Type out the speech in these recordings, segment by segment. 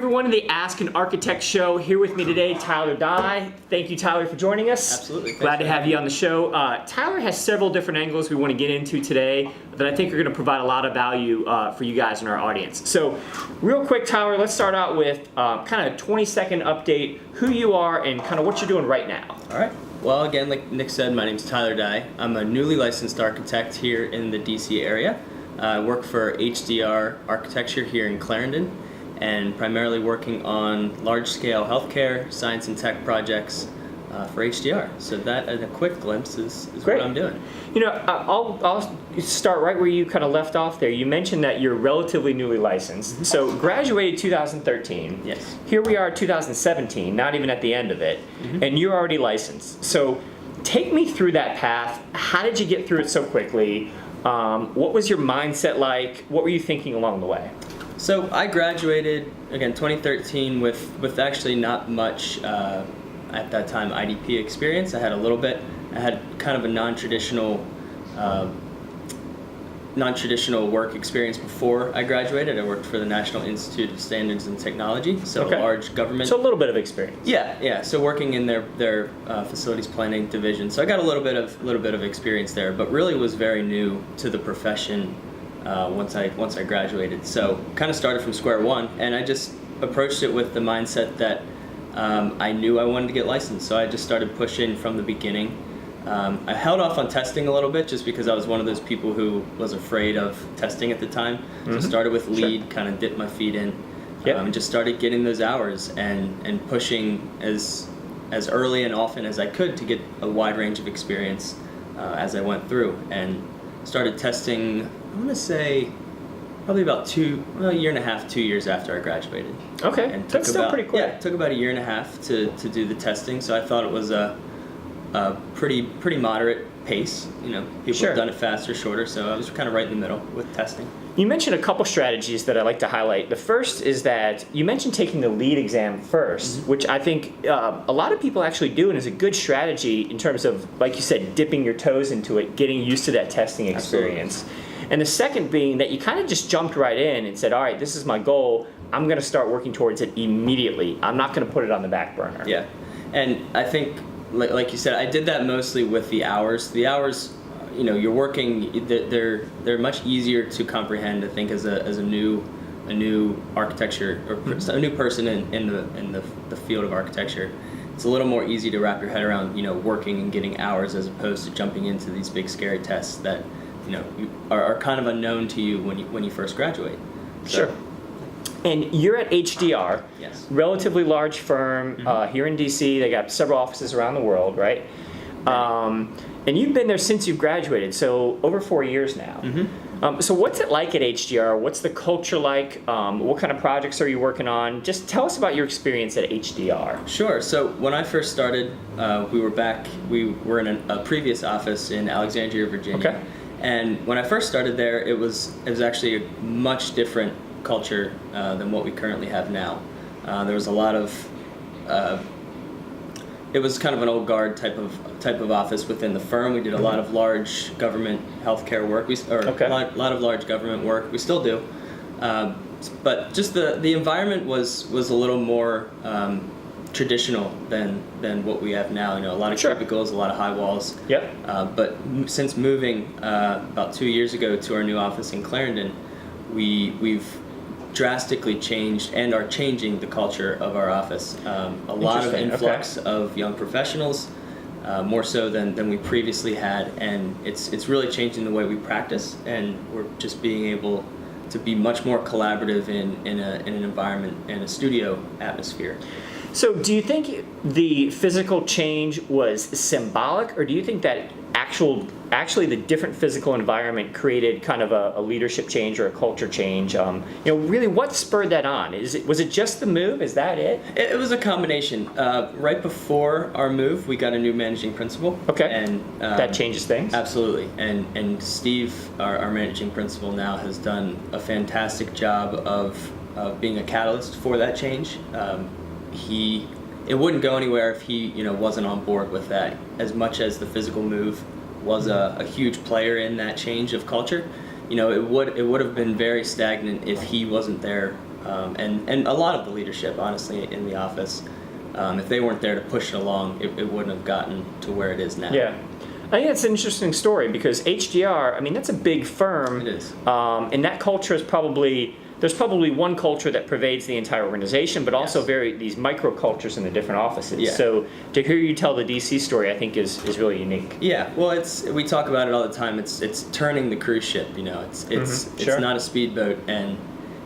everyone, to the Ask an Architect show. Here with me today, Tyler Dye. Thank you, Tyler, for joining us. Absolutely. Glad to have you on the show. Tyler has several different angles we want to get into today that I think are going to provide a lot of value for you guys in our audience. So real quick, Tyler, let's start out with kind of a 20-second update, who you are and kind of what you're doing right now. All right. Well, again, like Nick said, my name's Tyler Dye. I'm a newly licensed architect here in the DC area. I work for HDR Architecture here in Clarendon, and primarily working on large-scale healthcare, science and tech projects for HDR. So that, in a quick glimpse, is what I'm doing. You know, I'll start right where you kind of left off there. You mentioned that you're relatively newly licensed. So graduated 2013. Yes. Here we are 2017, not even at the end of it, and you're already licensed. So take me through that path. How did you get through it so quickly? What was your mindset like? What were you thinking along the way? So I graduated, again, 2013 with actually not much, at that time, IDP experience. I had a little bit. I had kind of a non-traditional work experience before I graduated. I worked for the National Institute of Standards and Technology, so a large government. So a little bit of experience. Yeah. So working in their facilities planning division. So I got a little bit of experience there, but really was very new to the profession once I graduated. So kind of started from square one, and I just approached it with the mindset that I knew I wanted to get licensed. So I just started pushing from the beginning. I held off on testing a little bit just because I was one of those people who was afraid of testing at the time. So I started with lead, kind of dipped my feet in, and just started getting those hours and pushing as early and often as I could to get a wide range of experience as I went through, and started testing, I want to say, probably about a year and a half, 2 years after I graduated. Okay, and that's still pretty quick. Yeah, it took about a year and a half to do the testing, so I thought it was a pretty moderate pace. You know, people have done it faster, shorter, so I was kind of right in the middle with testing. You mentioned a couple strategies that I'd like to highlight. The first is that you mentioned taking the lead exam first, which I think a lot of people actually do, and is a good strategy in terms of, like you said, dipping your toes into it, getting used to that testing experience. Absolutely. And the second being that you kind of just jumped right in and said, all right, this is my goal. I'm going to start working towards it immediately. I'm not going to put it on the back burner. Yeah, and I think, like you said, I did that mostly with the hours. The hours, you know, you're working, they're much easier to comprehend, I think, as a new architecture, or a new person in the field of architecture. It's a little more easy to wrap your head around, you know, working and getting hours as opposed to jumping into these big scary tests that, you know, are kind of unknown to you when you first graduate. So. Sure. And you're at HDR, yes. Relatively large firm here in DC. They got several offices around the world, right? And you've been there since you graduated, so over 4 years now. So what's it like at HDR? What's the culture like? What kind of projects are you working on? Just tell us about your experience at HDR. Sure. So when I first started, we were in a previous office in Alexandria, Virginia. Okay. And when I first started there, it was actually a much different culture than what we currently have now. There was a lot of it was kind of an old guard type of office within the firm. We did a lot of large government healthcare work, a lot of large government work. We still do, but just the environment was a little more traditional than what we have now. You know, a lot of cubicles, a lot of high walls. Yep. But since moving about 2 years ago to our new office in Clarendon, we've drastically changed and are changing the culture of our office. A lot of influx of young professionals, more so than we previously had, and it's really changing the way we practice, and we're just being able to be much more collaborative in an environment and a studio atmosphere. So do you think the physical change was symbolic, or do you think that actually the different physical environment created kind of a leadership change or a culture change? You know, really, what spurred that on? Was it just the move? Is that it? It was a combination. Right before our move, we got a new managing principal. Okay. And that changes things. Absolutely. And Steve, our managing principal now, has done a fantastic job of being a catalyst for that change. It wouldn't go anywhere if he, you know, wasn't on board with that. As much as the physical move was a huge player in that change of culture, you know, it would have been very stagnant if he wasn't there and a lot of the leadership, honestly, in the office. If they weren't there to push it along, it wouldn't have gotten to where it is now. Yeah. I think it's an interesting story because HDR, I mean, that's a big firm. It is. And that culture is there's probably one culture that pervades the entire organization, but also these micro-cultures in the different offices. Yeah. So to hear you tell the DC story, I think is really unique. Yeah, well, we talk about it all the time. It's turning the cruise ship, It's Sure. not a speedboat, and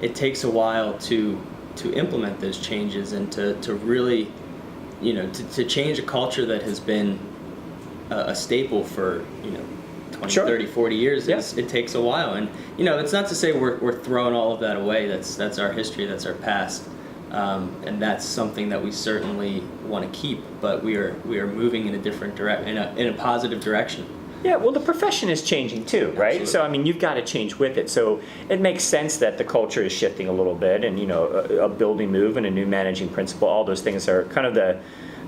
it takes a while to implement those changes and to really, to change a culture that has been a staple for 20, Sure. 30, 40 years. Yeah. It takes a while, and it's not to say we're throwing all of that away. That's our history, that's our past, and that's something that we certainly want to keep. But we are moving in a different in a positive direction. Yeah, well, the profession is changing too, right? Absolutely. So, I mean, you've got to change with it. So it makes sense that the culture is shifting a little bit, and a building move and a new managing principle. All those things are kind of the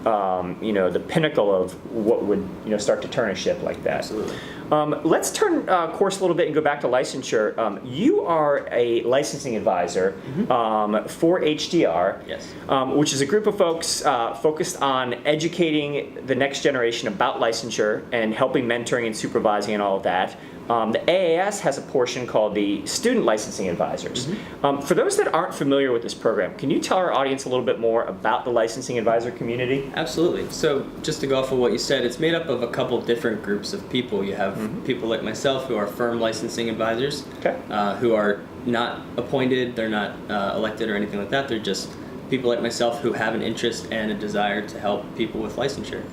the pinnacle of what would start to turn a ship like that. Absolutely. Let's turn course a little bit and go back to licensure. You are a licensing advisor for HDR, Yes. Which is a group of folks focused on educating the next generation about licensure and helping mentoring and supervising and all of that. The AIAS has a portion called the Student Licensing Advisors. For those that aren't familiar with this program, can you tell our audience a little bit more about the licensing advisor community? Absolutely. So just to go off of what you said, it's made up of a couple different groups of people. You have people like myself who are firm licensing advisors, Okay. who are not appointed, they're not elected or anything like that. They're just people like myself who have an interest and a desire to help people with licensure.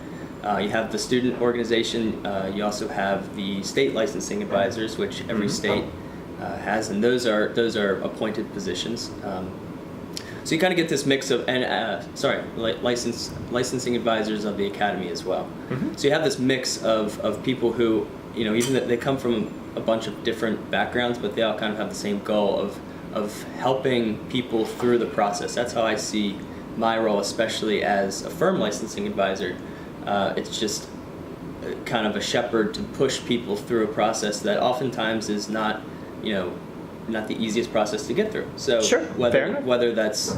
You have the student organization. You also have the state licensing advisors, which every state has, and those are appointed positions. So you kind of get this mix of licensing advisors of the academy as well. So you have this mix of people who even that they come from a bunch of different backgrounds, but they all kind of have the same goal of helping people through the process. That's how I see my role, especially as a firm licensing advisor. It's just kind of a shepherd to push people through a process that oftentimes is not the easiest process to get through. So Sure, fair enough. whether that's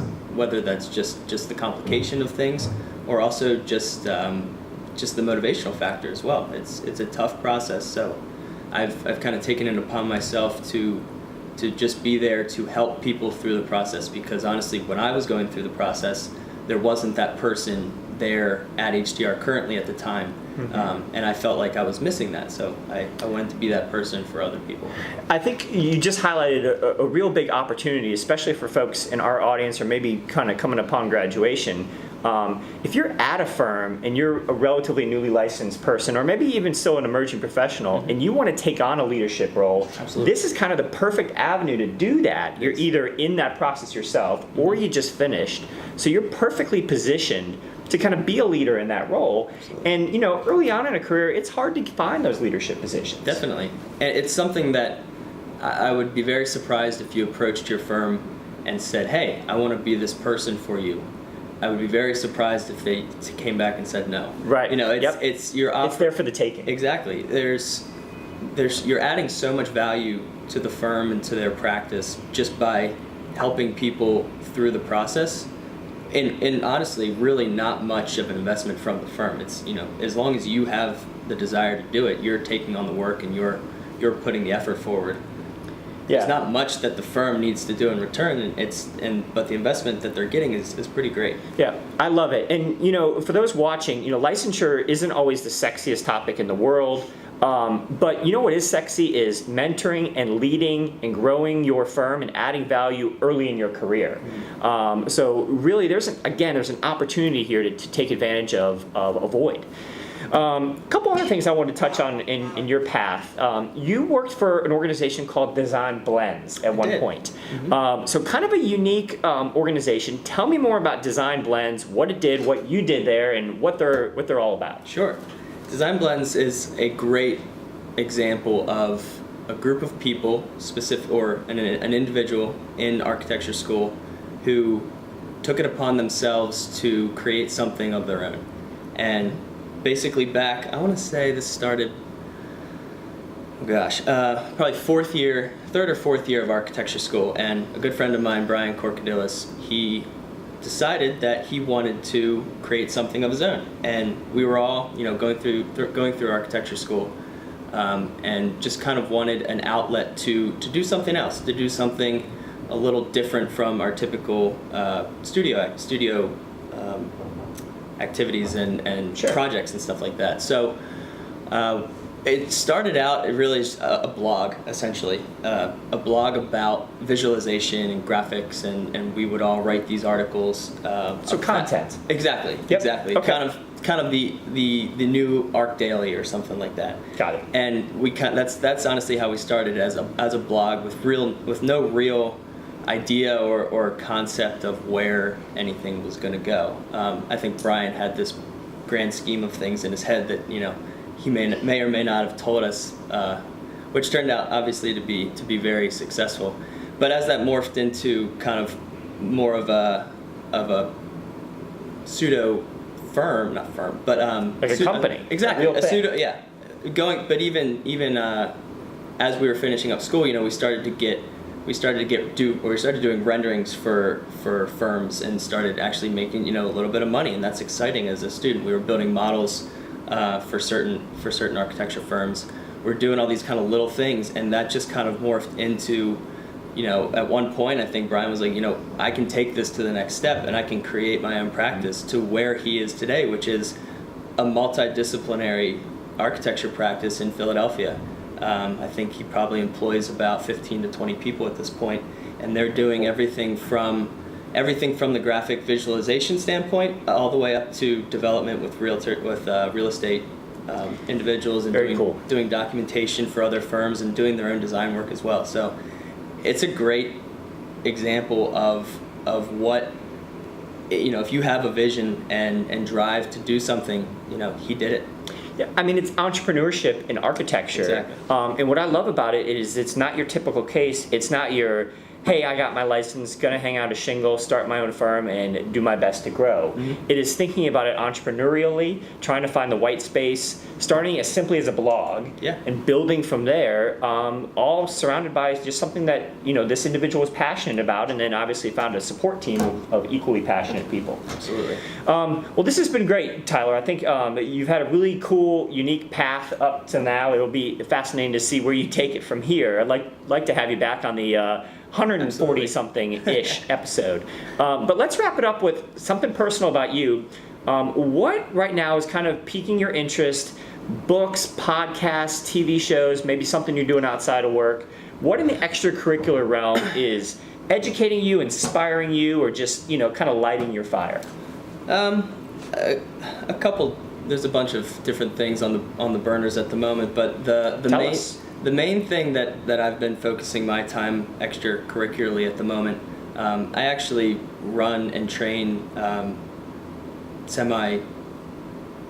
just the complication of things, or also just the motivational factor as well. It's a tough process. So I've kind of taken it upon myself to just be there to help people through the process, because honestly, when I was going through the process, there wasn't that person there at HDR currently at the time, and I felt like I was missing that, so I wanted to be that person for other people. I think you just highlighted a real big opportunity, especially for folks in our audience or maybe kind of coming upon graduation. If you're at a firm and you're a relatively newly licensed person, or maybe even still an emerging professional, and you want to take on a leadership role, Absolutely. this is kind of the perfect avenue to do that. You're either in that process yourself or you just finished, so you're perfectly positioned to kind of be a leader in that role. Absolutely. And early on in a career, it's hard to find those leadership positions. Definitely, and it's something that I would be very surprised if you approached your firm and said, "Hey, I want to be this person for you." I would be very surprised if they came back and said no. Right. It's you're It's there for the taking. Exactly. You're adding so much value to the firm and to their practice just by helping people through the process. And honestly, really not much of an investment from the firm. It's as long as you have the desire to do it, you're taking on the work and you're putting the effort forward. Yeah. There's not much that the firm needs to do in return, but the investment that they're getting is pretty great. Yeah, I love it. And for those watching, licensure isn't always the sexiest topic in the world. But what is sexy is mentoring and leading and growing your firm and adding value early in your career. So really, there's an opportunity here to take advantage of a void. A couple other things I wanted to touch on in your path. You worked for an organization called Design Blends at one point. So kind of a unique organization. Tell me more about Design Blends, what it did, what you did there, and what they're all about. Sure. Design Blends is a great example of a group of people, an individual in architecture school, who took it upon themselves to create something of their own. And basically I want to say this started Gosh, probably third or fourth year of architecture school, and a good friend of mine, Brian Corcadillas, he decided that he wanted to create something of his own, and we were all, going through architecture school, and just kind of wanted an outlet to do something else, to do something a little different from our typical studio activities and Sure. projects and stuff like that. So. It started out, it really is a blog, essentially. A blog about visualization and graphics, and we would all write these articles. So content. Exactly, Yep. exactly. Okay. Kind of the new Arc Daily or something like that. Got it. And that's honestly how we started, as a blog with no real idea or concept of where anything was going to go. I think Brian had this grand scheme of things in his head that, he may or may not have told us, which turned out obviously to be very successful. But as that morphed into kind of more of a pseudo firm, not firm, but Like a company. exactly, a real thing. pseudo, yeah. But even as we were finishing up school, we started doing renderings for firms and started actually making a little bit of money, and that's exciting as a student. We were building models for certain architecture firms. We're doing all these kind of little things, and that just kind of morphed into, at one point I think Brian was like, I can take this to the next step and I can create my own practice to where he is today, which is a multidisciplinary architecture practice in Philadelphia. I think he probably employs about 15 to 20 people at this point, and they're doing everything from the graphic visualization standpoint all the way up to development with real estate individuals, and Very cool. doing documentation for other firms and doing their own design work as well. So it's a great example of what, if you have a vision and drive to do something, he did it. Yeah, I mean, it's entrepreneurship in architecture. Exactly. And what I love about it is it's not your typical case. It's not your, hey, I got my license, gonna hang out a shingle, start my own firm, and do my best to grow. Mm-hmm. It is thinking about it entrepreneurially, trying to find the white space, starting as simply as a blog, Yeah. and building from there, all surrounded by just something that this individual was passionate about, and then obviously found a support team of equally passionate people. Absolutely. Well, this has been great, Tyler. I think you've had a really cool, unique path up to now. It'll be fascinating to see where you take it from here. I'd like to have you back on the 140-something-ish episode. But let's wrap it up with something personal about you. What right now is kind of piquing your interest? Books, podcasts, TV shows, maybe something you're doing outside of work. What in the extracurricular realm is educating you, inspiring you, or just kind of lighting your fire? A couple. There's a bunch of different things on the burners at the moment, but the main thing that I've been focusing my time extracurricularly at the moment, I actually run and train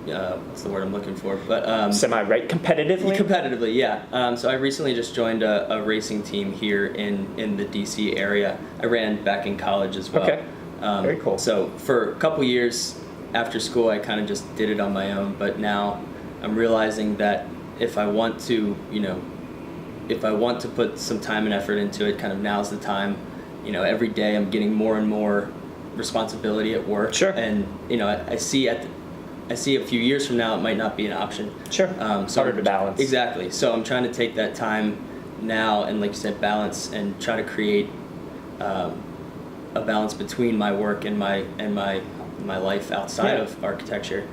what's the word I'm looking for? But Semi-right? Competitively? Competitively, yeah. So I recently just joined a racing team here in the DC area. I ran back in college as well. Okay. Very cool. So for a couple years after school, I kind of just did it on my own. But now I'm realizing that if I want to put some time and effort into it, kind of now's the time. Every day I'm getting more and more responsibility at work. Sure. And I see a few years from now it might not be an option. Sure. So Harder to balance. Exactly. So I'm trying to take that time now and, like you said, balance and try to create a balance between my work and my life outside of architecture.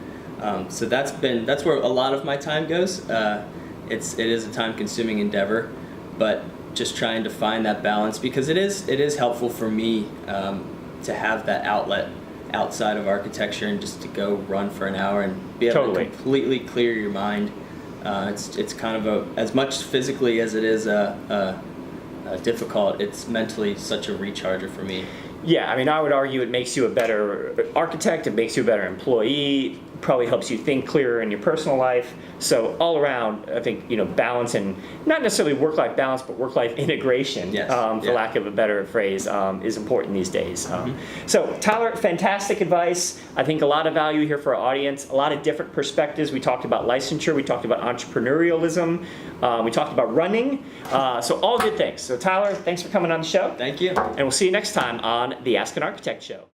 So that's where a lot of my time goes. It is a time-consuming endeavor, but just trying to find that balance, because it is helpful for me to have that outlet outside of architecture and just to go run for an hour and be able to completely clear your mind. It's kind of as much physically as it is difficult. It's mentally such a recharger for me. Yeah, I mean, I would argue it makes you a better architect, it makes you a better employee, probably helps you think clearer in your personal life. So all around, I think, balance, and not necessarily work-life balance, but work-life integration, Yes. for lack of a better phrase, is important these days. So Tyler, fantastic advice. I think a lot of value here for our audience, a lot of different perspectives. We talked about licensure, we talked about entrepreneurialism, we talked about running, so all good things. So Tyler, thanks for coming on the show. Thank you. And we'll see you next time on the Ask an Architect Show.